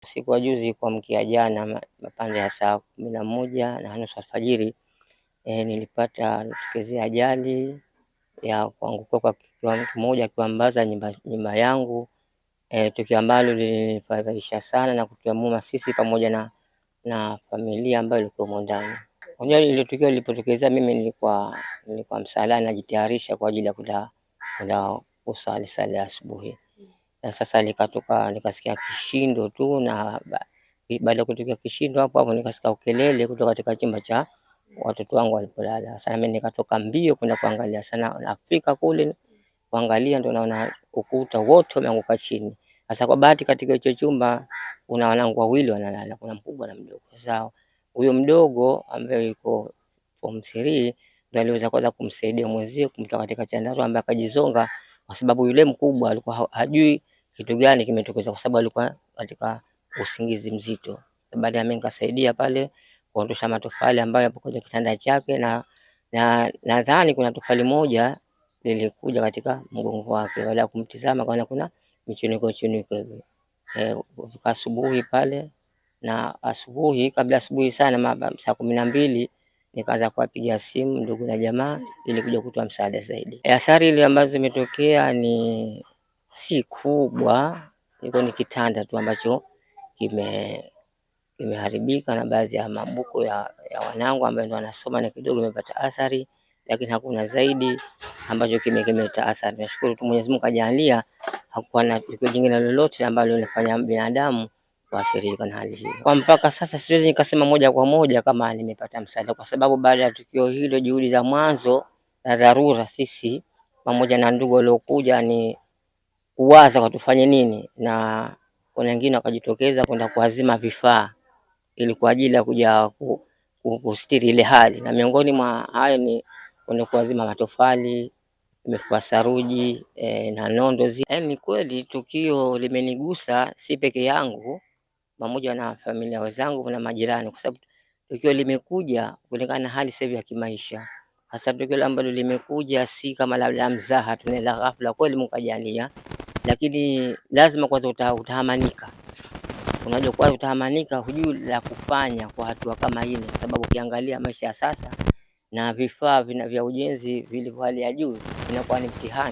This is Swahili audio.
Siku ya juzi kuamkia jana mapande ya saa 11:30 alfajiri, nilipata tokezea ajali ya kuanguka kwa kiwango kimoja kiambaza nyumba yangu, tukio ambalo lilinifadhaisha sana na kutuamua sisi pamoja na familia ambayo ilikuwa ndani. Unajua ile tukio lilipotokezea, mimi nilikuwa msalani najitayarisha kwa ajili ya kwenda kusali sala ya asubuhi. Na sasa nikasikia kishindo tu, na baada ya kutokea kishindo hapo nikasikia ukelele kutoka katika chumba cha watoto wangu walipolala. Sasa mimi nikatoka mbio kwenda kuangalia, sana nafika kule kuangalia, ndio naona ukuta wote umeanguka chini. Sasa kwa bahati katika hicho chumba kuna wanangu wawili wanalala, kuna mkubwa na mdogo. Sasa huyo mdogo ambaye yuko form 3 ndio aliweza kwanza kumsaidia mwenzie kumtoa katika chandarua, ambaye akajizonga, kwa sababu yule mkubwa alikuwa hajui kitu gani kimetokea, kwa sababu alikuwa katika usingizi mzito. Baada ya mimi nikasaidia pale kuondosha matofali ambayo yapo kwenye kitanda chake, na nadhani kuna tofali moja lilikuja katika mgongo wake. Baada ya kumtizama kaona kuna michuniko hivi. Kufika asubuhi pale, na asubuhi, kabla asubuhi sana, saa 12 nikaanza kuwapigia simu ndugu na jamaa ili kuja kutoa msaada zaidi. Athari ile ambazo zimetokea ni si kubwa, ni kitanda tu ambacho kimeharibika na baadhi ya mabuku ya wanangu ambao ndio wanasoma na kidogo imepata athari, lakini hakuna zaidi ambacho kimeleta athari. Nashukuru tu Mwenyezi Mungu kajalia hakuwa na tukio jingine lolote ambalo linafanya binadamu kuathirika na hali hiyo. Kwa mpaka sasa siwezi nikasema moja kwa moja kama nimepata msaada, kwa sababu baada ya tukio hilo, juhudi za mwanzo na dharura, sisi pamoja na ndugu waliokuja ni kuwaza kwa tufanye nini, na kuna wengine wakajitokeza kwenda kuazima vifaa ili kwa ajili ya kuja kustiri ile hali, na miongoni mwa hayo ni kwenda kuazima matofali, imefua saruji na nondo. Ni kweli tukio limenigusa si peke yangu, pamoja na familia wenzangu na majirani, kwa sababu tukio limekuja kulingana na hali sasa ya kimaisha. Hasa tukio ambalo limekuja si kama labda mzaha, tunaweza ghafla kweli mkajalia, lakini lazima kwanza utahamanika. Unajua kwanza utahamanika, hujui la kufanya kwa hatua kama ile, kwa sababu ukiangalia maisha ya sasa na vifaa vya ujenzi vilivyo hali ya juu, inakuwa ni mtihani.